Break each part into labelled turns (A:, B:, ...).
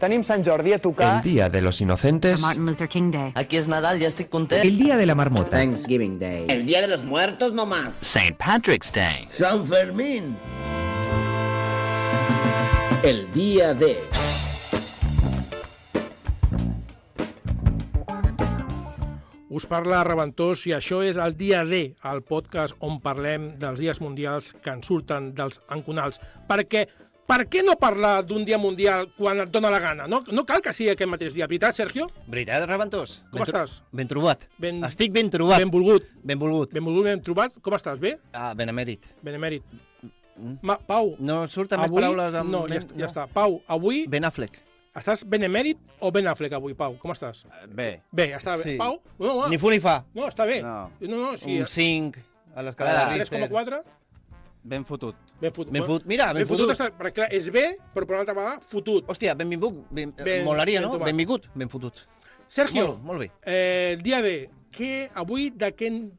A: Tenim Sant Jordi a tocar.
B: El Día de los Inocentes.
C: Martin Luther King Day.
D: Aquí és Nadal, ja estic content.
E: El Día de la Marmota.
F: Thanksgiving Day.
G: El Día de los Muertos no más.
H: St. Patrick's Day.
G: San Fermín. El Día de...
I: Us parla Reventós i això és el Dia D, el podcast on parlem dels dies mundials que ens surten dels enconals. Perquè per què no parlar d'un dia mundial quan et dóna la gana? No cal que sigui aquest mateix dia. Veritat, Sergio?
J: Veritat, Reventós.
I: Com estàs?
J: Ben trobat.
I: Ben...
J: Estic ben trobat.
I: Benvolgut.
J: Benvolgut.
I: Benvolgut, ben trobat. Com estàs? Bé?
J: Benemèrit.
I: Benemèrit. Pau.
J: No surten més
I: avui...
J: paraules amb...
I: No, ja està. Pau, avui...
J: Ben Affleck.
I: Estàs benemèrit o Ben Affleck avui, Pau? Com estàs?
J: Bé.
I: Bé, està bé.
J: Sí.
I: Pau? No,
J: Ni fu ni fa.
I: No, està bé.
J: No.
I: Sí.
J: Un 5 a l'escala de Richter.
I: 3,4?
K: Ben fotut.
I: Ben fotut.
J: Mira, ben fotut.
I: Està, perquè clar, és bé, però per una altra vegada, fotut.
J: Hòstia, benvingut. Molaria, no? Benvingut. Ben fotut.
I: Sergio,
J: molt bé.
I: El dia D. Avui quin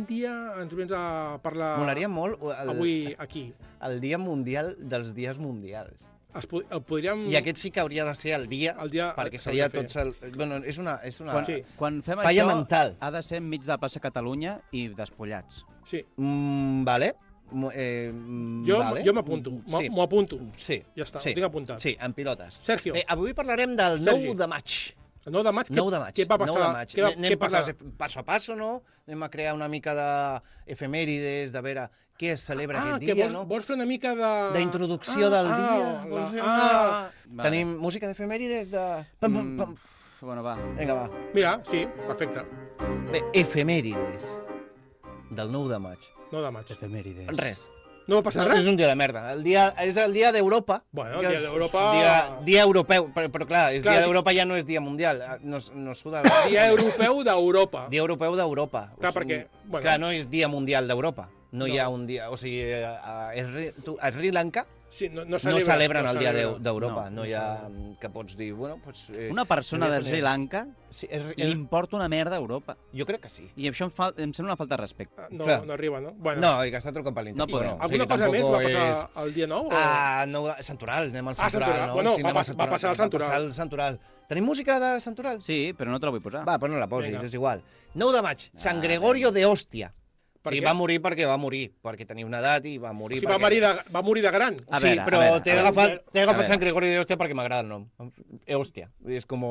I: dia ens vens a parlar?
J: Molaria molt
I: avui aquí.
J: El dia mundial dels dies mundials.
I: Podríem...
J: I aquest sí que hauria de ser el dia perquè seria tots el... Bueno, és una
K: quan fem
J: palla
K: això,
J: mental.
K: Ha de ser enmig de la plaça Catalunya i despullats.
I: Sí.
J: Vale.
I: Jo m'apunto. M'ho apunto.
J: Sí.
I: Ja està, ho tinc apuntat.
J: Sí, en pilotes.
I: Sergio.
J: Avui parlarem del 9 de maig.
I: El 9 de maig?
J: 9 de maig.
I: Què va passar?
J: Anem passo a passo, no? Anem a crear una mica d'efemèrides, de veure què es celebra aquest dia, no?
I: Vols fer una mica de...
J: D'introducció del dia. Tenim música d'efemèrides de...
K: Bueno, va.
J: Vinga, va.
I: Mira, sí, perfecte.
J: Bé, efemèrides del 9 de maig.
I: 9 de maig.
K: Efemèrides.
J: Res.
I: No va passar res?
J: És un dia de merda. És el dia d'Europa.
I: Bueno, el dia d'Europa...
J: Dia europeu, però clar, dia d'Europa ja no és dia mundial. No suda...
I: Dia europeu d'Europa.
J: Dia europeu d'Europa.
I: Clar, perquè...
J: Clar, no és dia mundial d'Europa. No hi ha un dia... O sigui, a Sri Lanka no celebren el dia d'Europa. No hi ha... Que pots dir, bueno...
K: Una persona de Sri Lanka li importa una merda a Europa.
J: Jo crec que sí.
K: I això em sembla una falta de respecte.
I: No arriba, no?
J: No, i que està trucant per l'internet.
K: No podem.
I: Alguna cosa més va passar el dia 9?
J: No, Santoral, anem al Santoral.
I: Bueno, va passar el
J: Santoral. Tenim música de Santoral?
K: Sí, però no te la vull posar.
J: Va, però no la posis, és igual. 9 de maig, Sant Gregorio de Hòstia. Sí, va morir perquè tenia una edat i va morir.
I: O sigui, va morir de gran.
J: Sí, però t'he agafat Sant Gregorio de Hòstia perquè m'agrada el nom. Hòstia. És com...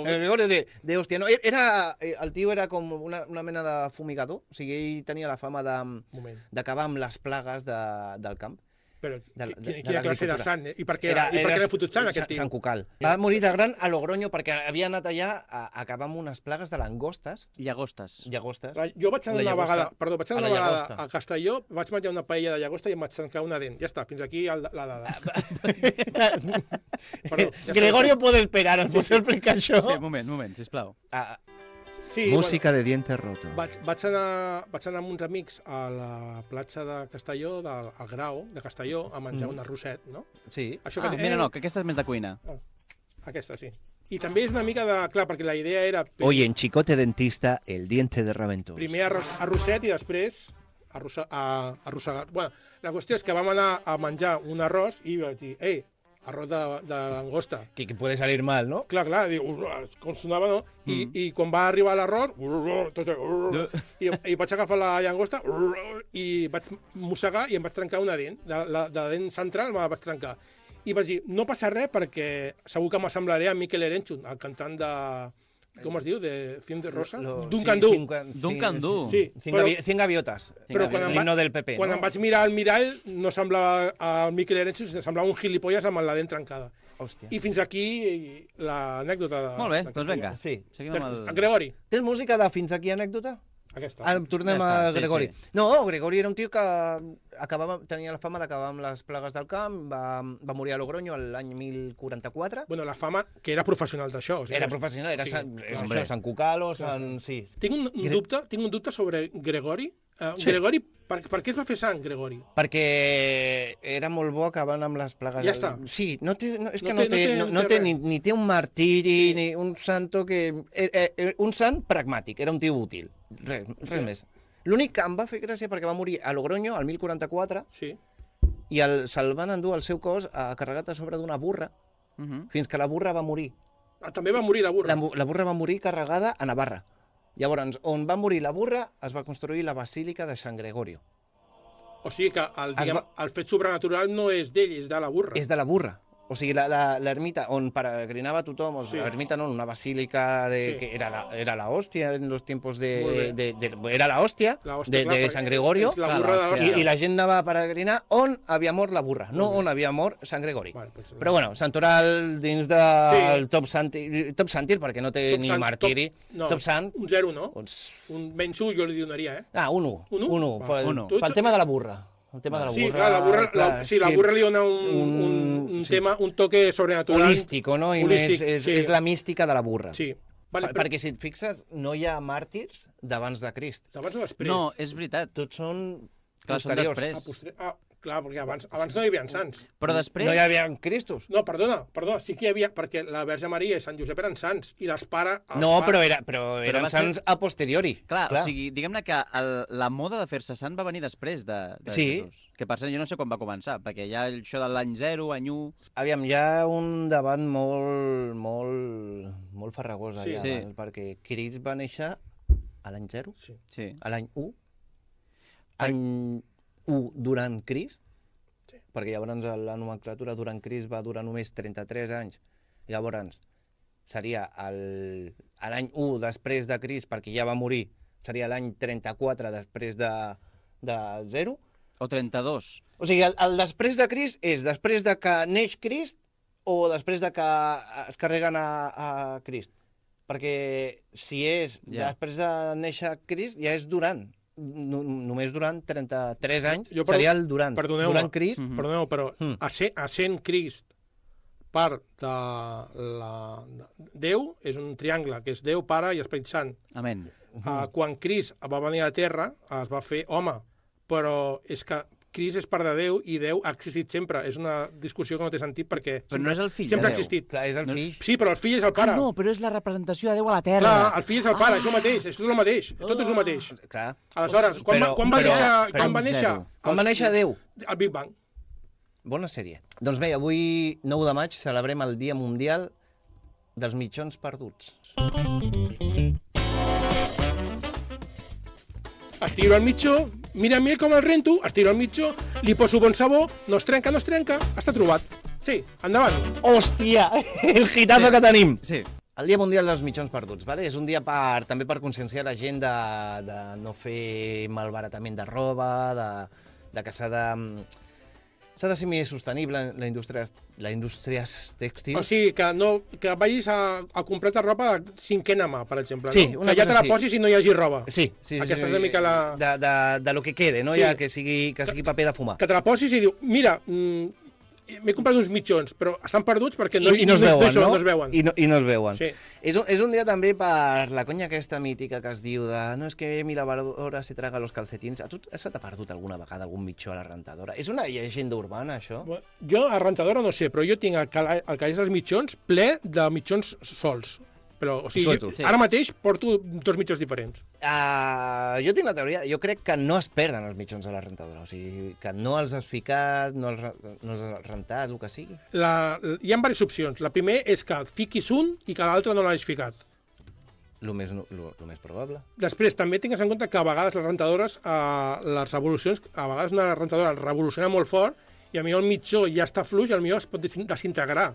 J: Gregorio de Hòstia. No, el tio era com una mena de fumigador. O sigui, ell tenia la fama d'acabar amb les plagues del camp.
I: Però quina classe de sant, I per què l'ha fotut sant, aquest tio?
J: Sant Cucal. Va morir de gran a Logroño perquè havia anat allà a acabar amb unes plagues de langostes.
K: Llagostes.
I: Jo vaig anar una vegada a Castelló, vaig menjar una paella de llagosta i em vaig trencar una dent. Ja està, fins aquí la dada.
J: Gregorio puede esperar, us pots explicar això?
K: Sí, moment, sisplau.
I: Sí,
J: música de dientes rotos.
I: Vaig anar amb uns amics a la platja de Castelló, al Grau de Castelló, a menjar un arrosset, no?
J: Sí.
K: Mira, no, que aquesta és més de cuina.
I: Aquesta, sí. I també és una mica de... Clar, perquè la idea era...
J: Oye, en Chicote Dentista, el diente de Reventós.
I: Primer arrosset i després arrossegar. Bueno, la qüestió és que vam anar a menjar un arròs i vaig dir, arròs de langosta.
J: Que puede salir mal, no?
I: Clar, com sonava, no? I quan va arribar l'arròs, i vaig agafar la langosta i vaig mossegar i em vaig trencar una dent. De la dent central me la vaig trencar. I vaig dir, no passa res perquè segur que m'assemblaré a Mikel Erenchun, el cantant de... Com es diu? De Cien de Rosa? Duncan Du.
K: Duncan Du.
I: Sí.
J: 100 gaviotes.
I: Però
J: l'himno del PP.
I: Quan em vaig mirar al mirall no semblava a Mikel Erenchun, semblava un gilipolles amb la dent trencada.
J: Hòstia.
I: I fins aquí l'anècdota.
K: Molt bé, doncs vinga.
J: Sí.
I: Gregori.
J: Tens música de fins aquí anècdota?
I: Aquesta.
J: Tornem a Gregori. No, Gregori era un tio que tenia la fama d'acabar amb les plagues del camp, va morir a Logroño l'any 1044.
I: Bueno, la fama que era professional d'això.
J: Era professional, era Sant Cucal o Sant... Sí.
I: Tinc un dubte sobre Gregori. Gregori, per què es va fer sant, Gregori?
J: Perquè era molt bo acabant amb les plagues.
I: Ja està.
J: Sí, ni té un martiri, ni un santo que... Un sant pragmàtic, era un tio útil. Res més. L'únic que em va fer gràcia perquè va morir a Logroño, al 1044, i se'l van endur el seu cos carregat a sobre d'una burra, fins que la burra va morir.
I: També va morir la burra.
J: La burra va morir carregada a Navarra. Llavors, on va morir la burra, es va construir la Basílica de Sant Gregorio.
I: O sigui que el fet sobrenatural no és d'ell, és de la burra.
J: És de la burra. O sigui, l'ermita on peregrinava tothom, l'ermita no, una basílica que era la hòstia en los tiempos era la hòstia de Sant Gregorio, i la gent anava a peregrinar on havia mort la burra, no on havia mort Sant Gregori. Però bueno, Santoral dins del top sàntir, perquè no té ni martiri. Top sant.
I: Un 0, no? Un menys 1 jo li donaria, eh?
J: Ah, un 1. Pel tema de la burra. El tema de la burra.
I: La burra li dona un toque sobrenatural.
J: Holístico, no? És la mística de la burra.
I: Sí.
J: Perquè si et fixes, no hi ha màrtirs d'abans de Crist.
I: D'abans o després?
K: No, és veritat.
J: Tots són
K: posteriors.
I: Clar, perquè abans no hi havia sants.
K: Però després...
J: No hi havia Cristos.
I: No, perdona, sí que hi havia, perquè la Verge Maria i Sant Josep eren sants, i les pares...
J: No, però eren sants a posteriori.
K: Clar, o sigui, diguem-ne que la moda de fer-se sant va venir després de Jesús. Que per cert, jo no sé quan va començar, perquè hi ha això de l'any 0, any 1...
J: Aviam, hi ha un debat molt farragós allà, perquè Crist va néixer a l'any 0, a l'any 1, any 1 durant Crist, perquè llavors la nomenclatura durant Crist va durar només 33 anys. Llavors seria l'any 1 després de Crist, perquè ja va morir, seria l'any 34 després de 0.
K: O 32.
J: O sigui, el després de Crist és després de que neix Crist o després de que es carreguen a Crist? Perquè si és després de néixer Crist, ja és durant. Només durant 33 anys seria el durant. Durant Crist.
I: Perdoneu, però essent Crist part de Déu, és un triangle, que és Déu, Pare i Esperit Sant.
K: Amén.
I: Quan Crist va venir a la Terra, es va fer home, però és que Crist és part de Déu i Déu ha existit sempre. És una discussió que no té sentit perquè
K: però no és el fill
I: sempre
K: de
I: ha existit.
J: Clar, és el fill.
I: Sí, però el fill és el pare.
K: No, però és la representació de Déu a la Terra.
I: Clar, el fill és el pare, és el mateix, és tot el mateix. Tot és el mateix.
J: Clar.
I: Aleshores, quan va néixer?
J: Quan va néixer Déu?
I: El Big Bang.
J: Bona sèrie. Doncs bé, avui, 9 de maig, celebrem el Dia Mundial dels Mitjons Perduts.
I: Estiro al mitjó, mira com el rento, estiro al mitjó, li poso bon sabó, no es trenca, està trobat. Sí, endavant.
J: Hòstia, el hitazo que tenim.
K: Sí.
J: El Dia Mundial dels Mitjons Perduts, vale? És un dia també per conscienciar la gent de no fer malbaratament de roba, de que s'ha de ser més sostenible la indústria tèxtils.
I: O sigui, que vagis a comprar-te ropa de cinquena mà, per exemple.
J: Sí,
I: no? Que ja te la posis i no hi hagi roba.
J: Sí.
I: Aquesta és una mica la...
J: De lo que quede, no? Ja que sigui paper de fumar.
I: Que te la posis i diu, mira, m'he comprat uns mitjons, però estan perduts perquè no
J: es veuen, no?
I: No es veuen.
J: I no es veuen.
I: Sí.
J: És un dia també per la conya aquesta mítica que es diu de no, és que mi lavadora se traga los calcetins. A tu se t'ha perdut alguna vegada algun mitjó a la rentadora? És una llegenda urbana, això?
I: Jo a rentadora no sé, però jo tinc el calaix dels mitjons ple de mitjons sols. Però, o sigui, ara mateix porto 2 mitjons diferents.
J: Jo tinc la teoria, jo crec que no es perden els mitjons a la rentadora, o sigui, que no els has ficat, no els has rentat, el que sigui.
I: Hi ha diverses opcions. La primera és que et fiquis un i que l'altre no l'hagis ficat.
J: El més probable.
I: Després, també tingues en compte que a vegades les rentadores, les revolucions, a vegades una rentadora revoluciona molt fort i potser el mitjó ja està fluix i potser es pot desintegrar.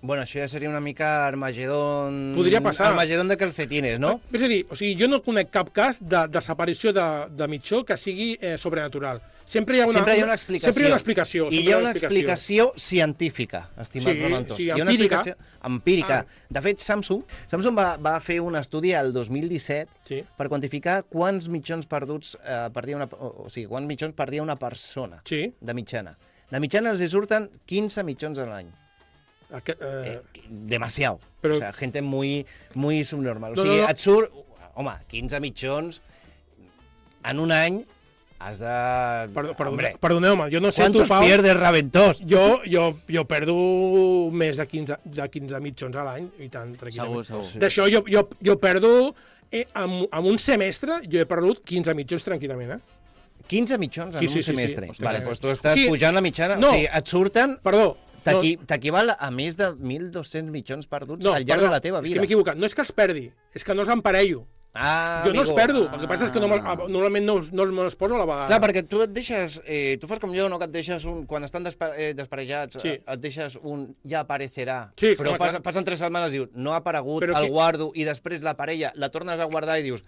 J: Bueno, això ja seria una mica Armagedón...
I: Podria passar.
J: Armagedón de calcetines, no?
I: És a dir, jo no conec cap cas de desaparició de mitjó que sigui sobrenatural. Sempre hi ha una explicació. Sempre hi ha una explicació.
J: I hi ha una explicació científica, estimat Romantos.
I: Sí,
J: empírica. Hi ha una explicació empírica. De fet, Samsung va fer un estudi el 2017 per quantificar quants mitjons perduts perdia quants mitjons perdia una persona de mitjana. De mitjana els surten 15 mitjons a l'any. Demasiado. Pero... O sea, gente muy subnormal. O sigui, et surt... Home, 15 mitjons en un any has de...
I: Perdoneu-me, jo no sé tu, Pau...
J: ¿Cuántos pierdes, Raventós?
I: Jo perdo més de 15 mitjons a l'any, i tant, tranquil·lament.
K: Segur.
I: D'això jo perdo... En un semestre jo he perdut 15 mitjons tranquil·lament,
J: 15 mitjons en un semestre?
I: Sí.
J: Vale, doncs tu estàs pujant la mitjana,
I: no.
J: O sigui, et surten...
I: Perdó,
J: t'equival a més de 1.200 mitjons perduts al llarg de la teva
I: És que
J: vida.
I: m'he equivocat. No és que els perdi, és que no els emparello. Jo no els perdo, el que passa és que normalment no me'ls poso a la vegada.
J: Clar, perquè tu et deixes... tu fas com jo, no? Que et deixes un... Quan estan desparejats,
I: Sí.
J: et deixes un ja aparecerà.
I: Sí,
J: però
I: clar.
J: passen 3 setmanes i dius, no ha aparegut,
I: Però
J: el
I: qui-
J: guardo, i després la parella la tornes a guardar i dius,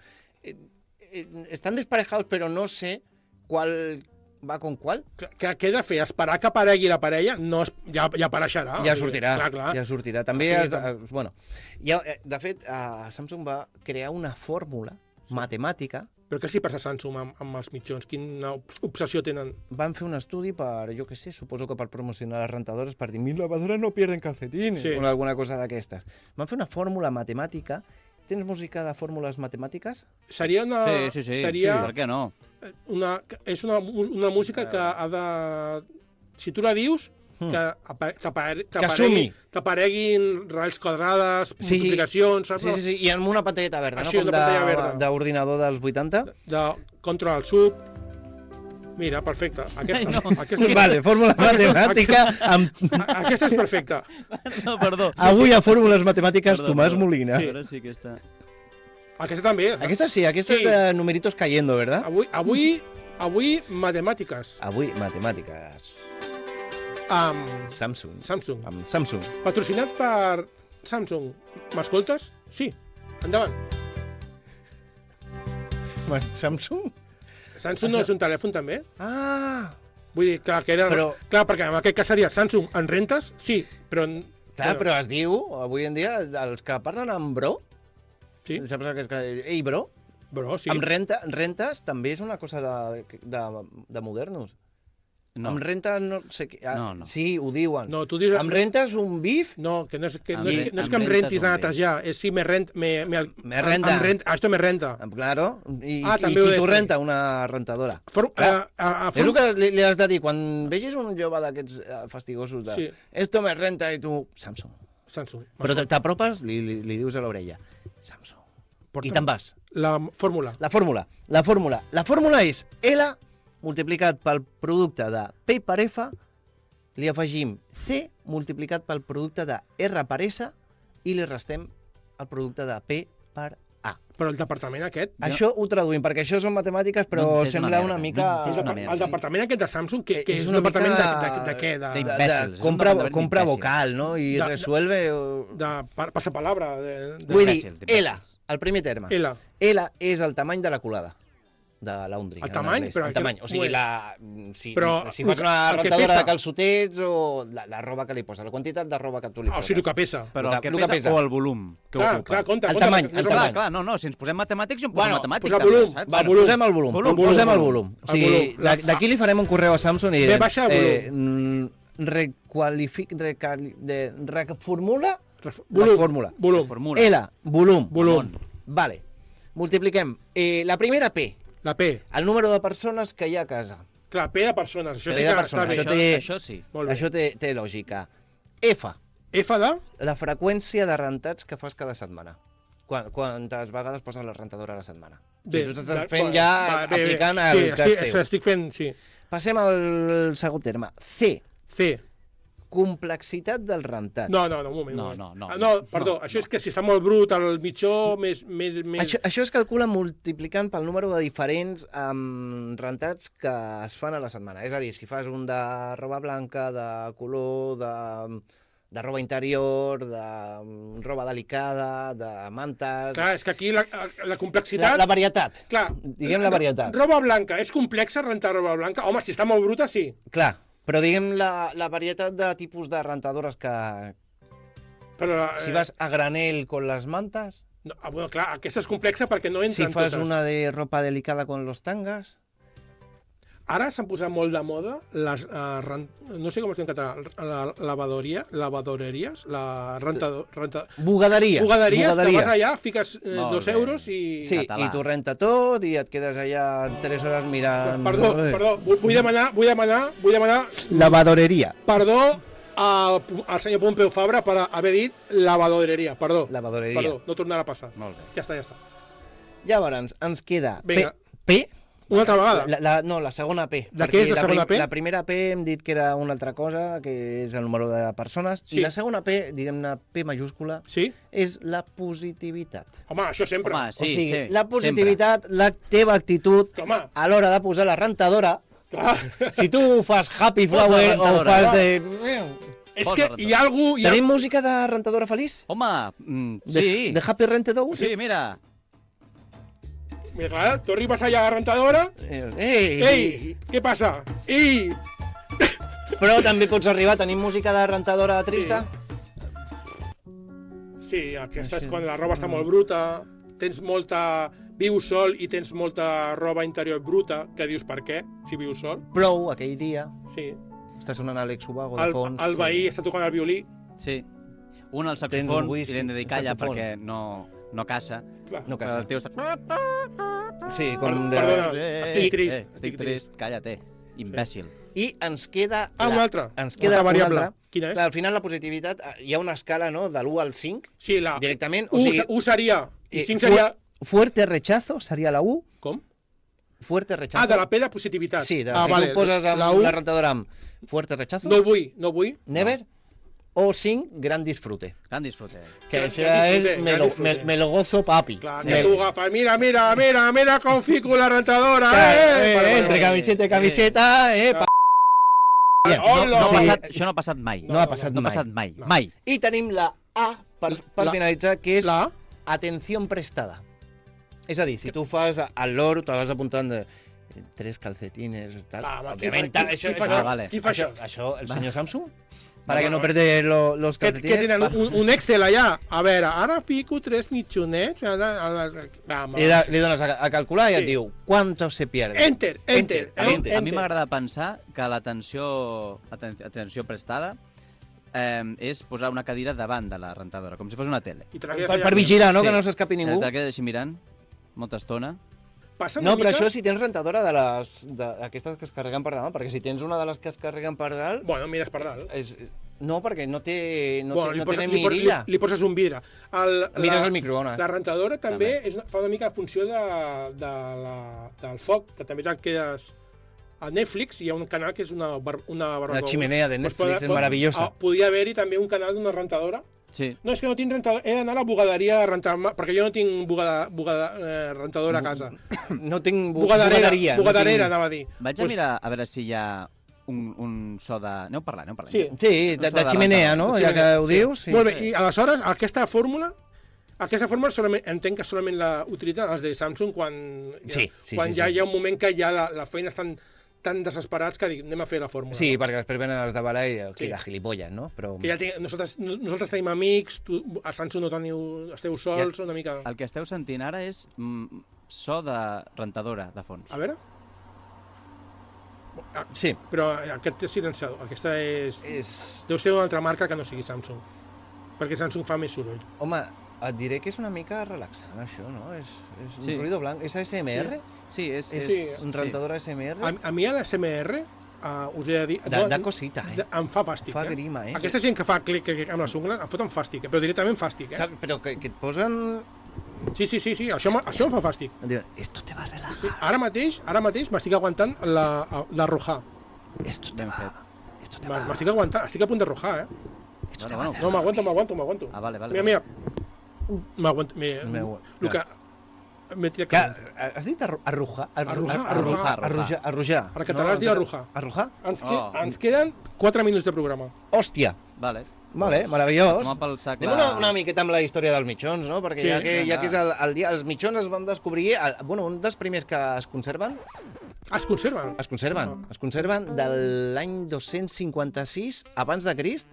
J: estan desparejados, però no sé qual va con qual.
I: Què he de fer? Esperar que aparegui la parella? No, ja apareixerà.
J: Ja sortirà,
I: Clar.
J: ja sortirà. També,
I: Sí,
J: bueno, ja, de fet, Samsung va crear una fórmula matemàtica.
I: Però què s'hi passa a Samsung amb els mitjons? Quina obsessió tenen?
J: Van fer un estudi per, jo què sé, suposo que per promocionar les rentadores, per dir, mis lavadoras no pierden calcetines,
I: Sí.
J: o alguna cosa d'aquestes. Van fer una fórmula matemàtica. Tens música de fórmules matemàtiques?
I: Seria una...
K: Sí.
I: Seria
K: Per què no?
I: és una música que ha de... Si tu la dius, que
J: sumi.
I: t'apareguin raïls quadrades, multiplicacions, saps?
J: Sí, i amb una pantalleta verda,
I: Així,
J: no? Com
I: una pantalla verda.
J: d'ordinador dels 80.
I: De control sub. Mira, perfecte. Aquesta,
J: Vale, fórmula matemàtica amb...
I: aquesta és perfecta.
K: No, perdó.
J: Avui a Fórmules Matemàtiques, Tomàs
K: perdó.
J: Molina.
K: Ara sí que està...
I: Aquesta també.
J: Aquesta sí, aquesta
I: Sí.
J: és de numeritos cayendo, ¿verdad?
I: Avui matemàtiques.
J: Avui, matemàtiques.
I: Amb
J: Samsung.
I: Samsung.
J: Amb Samsung.
I: Patrocinat per Samsung. M'escoltes? Sí. Endavant.
J: Samsung?
I: Samsung no és un telèfon, també?
J: Ah!
I: Vull dir, clar, que era...
J: Però-
I: Clar, perquè en aquest cas seria Samsung en rentes, sí, però...
J: Clar, però es diu, avui en dia, els que parlen amb bro,
I: Sí,
J: saps que és que... Ei, bro?
I: però sí.
J: Amb rentes també és una cosa de modernos.
K: No.
J: Amb rentes no sé què...
K: No.
J: Sí, ho diuen.
I: No, tu dius...
J: Amb rentes un bif?
I: No, que no és que,
K: Amb
I: no és,
K: rent-
I: no és
K: amb
I: que em
K: rentes
I: rentis a
K: un bé.
I: netejar, és si me renta.
J: Me renta.
I: Esto me renta.
J: Claro. I
I: també ho
J: qui
I: des-
J: t'ho renta? Una rentadora.
I: Clar.
J: És el que li has de dir, quan vegis un jove d'aquests fastigosos de
I: Sí.
J: esto me renta i tu, Samsung.
I: Samsung.
J: Però t'apropes, li dius a l'orella, Samsung. I te'n vas.
I: La fórmula.
J: La fórmula. La fórmula és L multiplicat pel producte de P per F, li afegim C multiplicat pel producte de R per S i li restem el producte de P per A.
I: Però el departament aquest...
J: Això ho traduïm, perquè això són matemàtiques, però
K: No, és una
J: sembla
K: merda.
J: una mica...
K: No, és una merda.
I: El departament aquest de Samsung, que és un
J: una
I: departament
J: mica
I: de què?
K: D'imbècils, és un
J: compra
K: departament
J: vocal, no? I
I: De-
J: resuelve...
I: De passapalabra.
J: Vull dir,
K: d'imbècils.
J: L, el primer terme.
I: L.
J: L és el tamany de la colada. De laundry.
I: El
J: en
I: tamany?
J: anglès.
I: Però
J: El tamany. O sigui, si fas una
I: el que
J: rentadora
I: pesa.
J: de calçotets o la roba que li poses, la quantitat de roba que tu li
I: O
J: poses.
I: sigui, el que pesa.
K: Però
J: El
K: el que
J: que
K: pesa
J: pesa.
K: o el volum que
I: Clar,
K: ocupa.
I: clar, compte.
J: El
I: compte,
J: tamany,
I: perquè no
J: el
I: és
J: tamany.
I: clar.
K: Clar, no, si ens posem matemàtics, jo em poso
J: Bueno,
K: matemàtics.
I: pues el
K: també,
I: volum,
K: saps?
I: el volum.
J: Posem el volum.
K: Volum,
J: Posem el
K: volum.
J: volum. O
I: El
J: sigui,
I: volum.
J: d'aquí li farem un correu a Samsung i
I: Ve
J: direm...
I: baixa el
J: Reformula la
I: Volum.
J: fórmula.
I: Volum.
K: Formula.
J: L, volum.
I: Volum.
J: Vale. Multipliquem. La primera P,
I: La P.
J: el número de persones que hi ha a casa.
I: Clar, P de persones. Això
J: P
I: sí
J: de
I: que
J: persones.
I: està bé.
J: Això té-
K: Això sí.
I: Molt bé.
J: Això té lògica. F,
I: F de...
J: la freqüència de rentats que fas cada setmana. Quantes vegades poses la rentadora a la setmana?
I: Bé,
J: tu estàs
I: va,
J: fent
I: va,
J: ja,
I: va, bé,
J: aplicant
I: bé.
J: el cas teu.
I: Sí, estic fent, sí.
J: Passem al segon terme. C,
I: C.
J: complexitat del rentat.
I: No, un moment.
K: No,
I: un moment.
K: no,
I: no, perdó, això és que si està molt brut, el mitjó més...
J: Això es calcula multiplicant pel número de diferents rentats que es fan a la setmana. És a dir, si fas un de roba blanca, de color, de roba interior, de roba delicada, de mantes...
I: Clar, és que aquí la complexitat...
J: La varietat.
I: Clar,
J: Diguem la varietat.
I: Roba blanca, és complexa rentar roba blanca? Home, si està molt bruta, sí.
J: Clar, però diguem la varietat de tipus de rentadores que...
I: Però,
J: Si vas a granel con les mantes,
I: no, bueno, clar, aquesta és complexa perquè no
J: si
I: entren
J: fas
I: totes.
J: una de ropa delicada con los tangas...
I: Ara s'han posat molt de moda les... no sé com es diu en català, lavadoreries, la rentador...
J: Bugaderia.
I: Bugaderies, que vas allà, fiques
K: Molt
I: 2
K: bé.
I: euros i...
J: Sí,
K: Català.
J: i t'ho renta tot i et quedes allà 3 hores mirant...
I: Perdó, vull demanar
J: Lavadoreria.
I: perdó al senyor Pompeu Fabra per haver dit lavadoreria, perdó.
J: Lavadoreria.
I: Perdó, no tornarà a passar.
K: Molt bé.
I: Ja està.
J: Llavors, ens queda
I: Vinga.
J: P,
I: Una altra vegada?
J: No, la segona P.
I: De què és la segona P?
J: La primera P hem dit que era una altra cosa, que és el número de persones,
I: Sí.
J: i la segona P, diguem-ne P majúscula,
I: Sí?
J: és la positivitat.
I: Home, això sempre.
K: Home,
J: O
K: sí,
J: sigui,
K: sí.
J: la positivitat, la teva actitud
I: Home,
J: a l'hora de posar la rentadora,
I: clar.
J: si tu fas Happy
K: Posa la
J: Flower o
K: rentadora.
J: fas de...
I: És
K: Posa
I: que
K: la
I: hi ha algú...
J: Tenim música de rentadora feliç?
K: Home,
J: De,
K: sí.
J: de Happy Rentador?
K: Sí, mira.
I: Mira, clar, tu arribes allà a la rentadora... Ei, què passa? Ei!
J: Però també pots arribar a tenir música de rentadora trista?
I: Sí, aquesta és quan la roba està molt bruta, tens molta... Vius sol i tens molta roba interior bruta, que dius per què, si vius sol.
J: Prou, aquell dia,
I: Sí.
J: està sonant Àlex Ubago de
I: El,
J: fons.
I: el veí està tocant el violí.
K: Sí. Un al
J: Tens
K: saxofon
J: un whisky,
K: i l'hem de dir calla
J: saxofon.
K: perquè no caça.
I: Clar.
J: No
K: Però
J: casa.
K: el teu està...
J: Sí, com de...
I: Perdona, estic trist.
K: Estic trist, calla-te, imbècil.
J: I ens queda...
I: Ah, una altra.
J: Ens queda
I: Una variable.
J: una altra.
I: Quina és?
J: Clar, al final la positivitat, hi ha una escala, no?, de l'1 al 5,
I: Sí, la...
J: directament. O sigui,
I: 1 seria... I 5
J: fu-
I: seria...
J: Fuerte rechazo seria la 1.
I: Com?
J: Fuerte rechazo.
I: Ah, de la P de positivitat.
J: Sí, de,
I: ah,
J: si
I: vale.
J: tu poses amb
I: la U,
J: la rentadora amb fuerte rechazo,
I: no vull, no vull.
J: never, o 5, gran disfrute.
K: Gran disfrute.
J: Que
I: Gran
J: això
I: disfrute,
J: és
I: gran disfrute.
J: me lo gozo papi.
I: Clar,
J: Sí.
I: que tu agafes, mira com fico la rentadora,
J: Entre camiseta i camiseta,
I: Hola!
K: Això no ha passat mai.
J: No ha passat
K: No ha
J: mai.
K: passat mai.
I: No.
K: Mai.
J: I tenim la A per
I: La-
J: finalitzar, que és
I: La...
J: atenció prestada. És a dir, si tu fas al loro, te vas apuntant de 3 calcetines, tal.
I: Ah, va,
J: Òbviament,
I: qui fa
K: Ah,
I: això?
K: vale.
I: Qui fa això?
J: Això, el senyor Samsung?
I: No,
J: Para que no
I: no.
J: perde los
I: Que
J: calcetines.
I: tenen un Excel allà. A veure, ara fico 3 mitjonets.
J: Li dones a calcular i et
I: Sí.
J: diu, ¿cuánto se pierde?
I: Enter.
K: A mi m'agrada pensar que l'atenció prestada és posar una cadira davant de la rentadora, com si fos una tele.
J: Per vigilar, no?,
K: Sí.
J: que no s'escapi ningú.
K: Te quedes així mirant molta estona.
I: Passa
J: No,
I: una
J: però
I: mica...
J: això si tens rentadora d'aquestes que es carreguen per davant, perquè si tens una de les que es carreguen per dalt,
I: Bueno, mires per dalt.
J: no, perquè no té
I: li
J: mirilla.
I: li poses un vidre.
J: Mires el microones.
I: La rentadora també fa una mica funció del foc, que també te'n quedes... A Netflix hi ha un canal que és una barbacoa.
J: La chimenea de Netflix és meravellosa.
I: Podia haver-hi també un canal d'una rentadora.
K: Sí.
I: No, és que no tinc rentadora. He d'anar a la bugaderia a rentar-me, perquè jo no tinc rentadora a casa.
J: No tinc
I: Bugaderia,
J: bugaderia.
I: anava a dir.
K: Vaig a mirar a veure si hi ha un so de... Aneu parlant.
I: Sí.
J: Sí, de chimenea, no? Ja que ho dius. Sí.
I: Molt bé, i aleshores aquesta fórmula solament, entenc que solament la utilitzen els de Samsung quan
J: Sí,
I: ja hi ha un moment que ja la feina estan tan desesperats que dic, anem a fer la fórmula.
J: Sí, perquè després venen els de Bala i diuen,
I: Sí.
J: que gilipolles, no? Però...
I: Que ja nosaltres tenim amics, a Samsung no teniu, esteu sols, una mica...
K: El que esteu sentint ara és so de rentadora de fons.
I: A veure?
J: Sí.
I: Però aquest és silenciador, aquesta és...
J: És...
I: Deu ser d'una altra marca que no sigui Samsung, perquè Samsung fa més soroll.
J: Home, et diré que és una mica relaxant, això, no? És
K: Sí.
J: un ruido blanc. És ASMR?
K: Sí, és...
J: Un rentador ASMR?
I: A mi a l'SMR, us he de dir...
J: Da cosita,
I: Em fa fàstic,
J: Fa grima, eh?
I: Aquesta gent que fa clic amb les ungles em foten fàstic, però directament fàstic,
J: Saps? Però que et posen...
I: Sí, això em fa fàstic.
J: Et diuen, esto te va a relajar.
I: Sí, ara mateix m'estic aguantant la rojar.
J: Esto te
K: Ben
J: va...
K: fet.
J: Esto te va...
I: M'estic aguantant, estic a punt de rojar,
J: Esto
K: Bueno,
J: te va a hacer...
I: No, m'aguanto.
K: Ah, vale.
I: Mira. M'aguanto. El que... M'he tirat
J: Que,
I: calent.
J: has dit arrujar?
K: Arrujar.
I: En català es diu arrujar.
J: Arrujar?
I: Ens queden 4 minuts de programa.
J: Hòstia.
K: Vale.
J: Vale, meravellós.
K: Home pel sac.
J: Anem una miqueta amb la història dels mitjons, no? Perquè
I: Sí,
J: ja que
K: vinga.
J: és el dia... Els mitjons es van descobrir... un dels primers que es conserven...
I: Es conserven?
J: Es conserven de l'any 256 abans de Crist.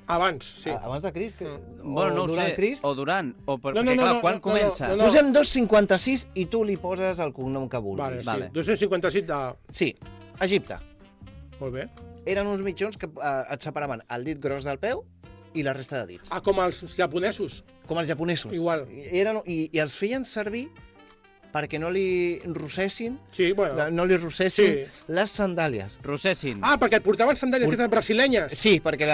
I: Abans, sí.
J: Abans de Crist?
K: Bueno, no ho
J: durant
K: sé.
J: Crist?
K: O durant. O perquè,
I: No,
K: clar, quan comença?
I: no.
J: Posem 256 i tu li poses el cognom que vulguis.
I: Vale, sí. 256 de...
J: Sí, Egipte.
I: Molt bé.
J: Eren uns mitjons que et separaven el dit gros del peu i la resta de dits.
I: Ah, com els japonesos.
J: Com els japonesos.
I: Igual.
J: I els feien servir perquè no li rossessin,
I: Sí, bueno.
J: no li rossessin
I: Sí.
J: les sandàlies.
K: Rossessin.
I: Ah, perquè et portaven sandàlies aquestes brasilenyes.
J: Sí, perquè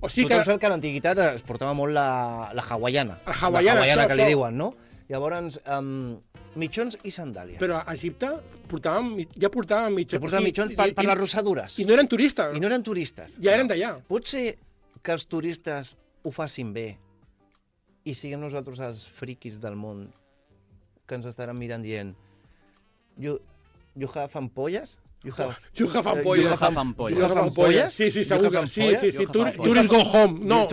I: O sigui
J: tothom
I: que-
J: sap que a l'antiguitat es portava molt la hawaiana.
I: La hawaiana,
J: La hawaiana
I: això,
J: que li
I: això.
J: diuen, no? Llavors, mitjons i sandàlies.
I: Però a Egipte ja portaven mitjons.
J: Portaven mitjons per les rossadures.
I: I no eren turistes.
J: I no eren turistes.
I: Ja eren d'allà.
J: Pot ser que els turistes ho facin bé i siguem nosaltres els friquis del món que ens estaran mirant dient you have ampolles? You have
I: ampolles? Sí, segur que sí. Tourists go home. No.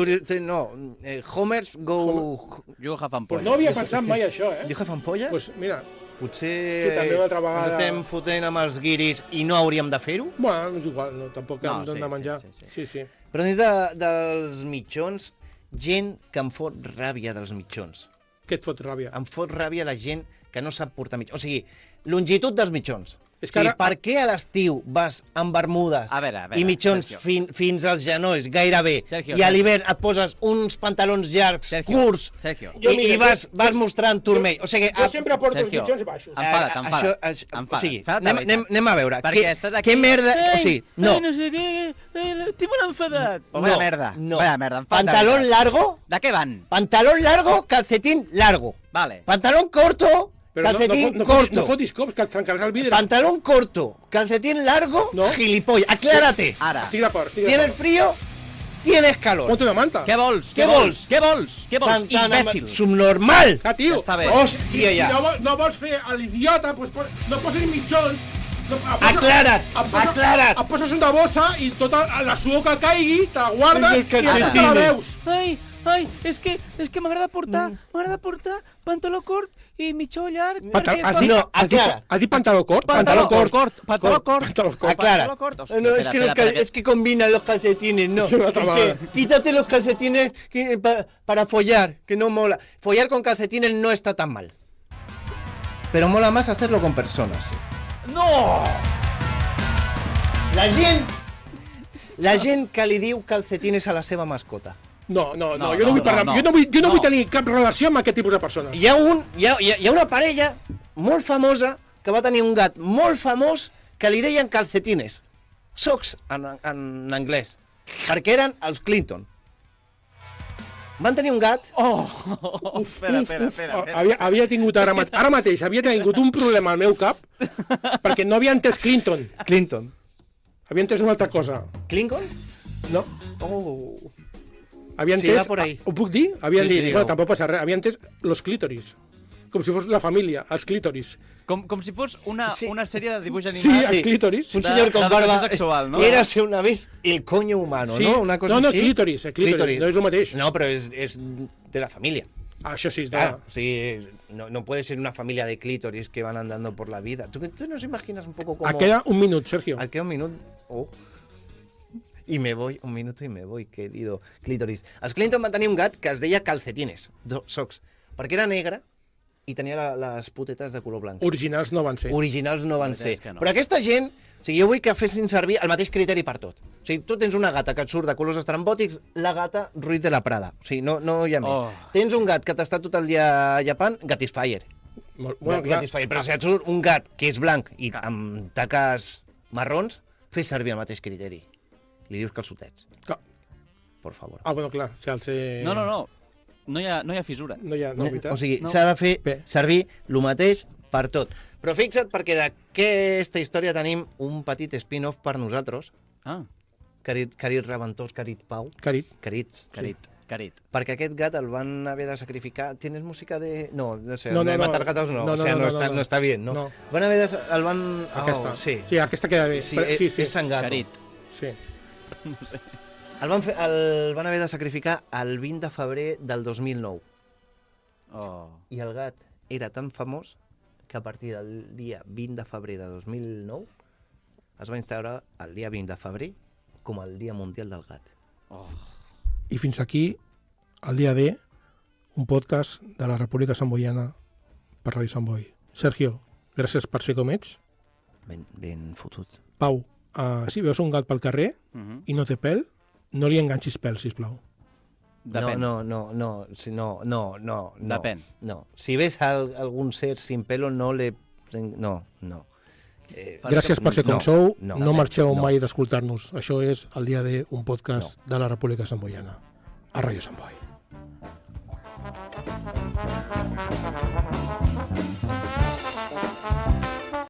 J: Homers go...
K: You have ampolles.
I: Pues no havia pensat mai això,
J: You have ampolles?
I: Pues mira,
J: potser
I: també una altra vegada...
J: ens estem fotent amb els guiris i no hauríem de fer-ho?
I: bueno, és igual, no, tampoc hem de menjar. Sí.
J: Però dins dels mitjons, gent que em fot ràbia dels mitjons.
I: Què et fot ràbia?
J: Em fot ràbia la gent que no sap portar mitjons. O sigui, longitud dels mitjons.
I: És que ara...
J: per què a l'estiu vas amb bermudes i mitjons fins als genolls, gairebé,
K: Sergio,
J: i a l'hivern et poses uns pantalons llargs, curts,
K: Sergio.
J: I vas mostrant turmell? O sigui,
I: jo sempre porto els mitjons baixos.
K: T'enfada.
J: O sigui, anem a veure.
K: Perquè estàs aquí...
J: Què merda... O sigui, no.
K: No sé què... Estic molt enfadat. Vaya merda.
J: No.
K: Vaya merda.
J: Pantalón largo...
K: ¿De què van?
J: Pantalón largo, calcetín largo.
K: Vale.
J: Pantalón corto... Calcetín corto.
I: No fotis cops, que et trencaràs el vidre.
J: Pantalón corto, calcetín largo, gilipollas. Aclárate.
K: Ara.
I: Estic d'acord.
J: ¿Tienes frío? ¿Tienes calor?
I: Ponte una manta.
K: Què vols? Imbècil.
J: Subnormal.
I: Tio.
K: Està bé.
J: Hòstia, ja.
I: Si no vols fer l'idiota, no posis mitjons.
J: Aclara't.
I: Et poses una bossa i tota la suor que caigui te la guardes i després te la veus.
A: Ai, és que m'agrada portar pantaló curt i mitjó llarg.
I: Has dit pantaló cort?
A: Pantaló cort.
J: Aclara. No, es que combinan los calcetines, no. Es que quítate los calcetines para follar, que no mola. Follar con calcetines no está tan mal. Pero mola más hacerlo con personas. ¡No! La gent que li diu calcetines a la seva mascota.
I: No, jo no vull parlar. Jo no vull tenir cap relació amb aquest tipus de persones.
J: Hi ha una parella molt famosa que va tenir un gat molt famós que li deien calcetines. Socks en anglès. Perquè eren els Clinton. Van tenir un gat...
K: Espera.
I: Havia tingut ara mateix un problema al meu cap perquè no havia entès Clinton. Havia entès una altra cosa.
J: Clinton?
I: No. Havia entès...
J: Sí, va por ahí.
I: Ho puc dir?
J: Bueno,
I: tampoc passa res. Havia entès los clítoris. Com si fos la família, els clítoris.
K: Com si fos una sèrie de dibuix animat.
I: Sí, els clítoris.
J: Un señor con barba.
K: Sexual, ¿no?
J: Érase una vez el coño humano,
I: sí.
J: ¿no? Una cosa
I: no,
J: així.
I: Clítoris. No és el mateix.
J: No, però és de la família.
I: Això sí, és de...
J: Claro, sí, no puede ser una familia de clítoris que van andando por la vida. ¿Tú nos imaginas un poco como...
I: Queda un minut, Sergio.
J: Queda un minut. I me voy, un minuto y me voy, querido clítoris. Els Clinton van tenir un gat que es deia calcetines, socks, perquè era negre i tenia les putetes de color blanc.
I: Originals no van ser.
J: Originals no van ser.
K: No.
J: Però aquesta gent, o sigui, jo vull que fessin servir el mateix criteri per tot. O sigui, tu tens una gata que et surt de colors estrambòtics, la gata Ruiz de la Prada. O sigui, no hi ha més. Tens un gat que t'està tot el dia llepant, Gatisfire. Gatisfire. Però si et surt un gat que és blanc i amb taques marrons, fes servir el mateix criteri. Li dius calçotets. Por favor.
I: Bueno, clar.
K: No. No hi ha fissura.
I: No hi ha, veritat.
J: O sigui, s'ha de fer servir el mateix per tot. Però fixa't, perquè d'aquesta història tenim un petit spin-off per nosaltres. Carit Reventós, Carit Pau. Carits. Perquè aquest gat el van haver de sacrificar. ¿Tienes música de...? No, de matar gatos no. O sea, no està bien, no? Van haver de... El van...
I: Aquesta.
J: Sí,
I: aquesta queda bé.
J: Sí, és Sant Gato.
K: Carit.
I: Sí.
K: No sé.
J: El van haver de sacrificar el 20 de febrer del 2009. I el gat era tan famós que a partir del dia 20 de febrer de 2009 es va instaurar el dia 20 de febrer com el Dia Mundial del Gat.
I: I fins aquí el dia D, un podcast de la República Samboiana per Ràdio Sant Boi. Sergio, gràcies per ser com ets.
J: Ben fotut.
I: Pau, si veus un gat pel carrer i no té pèl, no li enganxis pèl, sisplau.
K: Depèn.
J: No.
K: Depèn.
J: No. Si ves algún ser sin pelo, no le... No.
I: Gràcies per ser com sou. No marxeu mai d'escoltar-nos. Això és el dia D, un podcast de la República Samboiana. A Ràdio Sant Boi.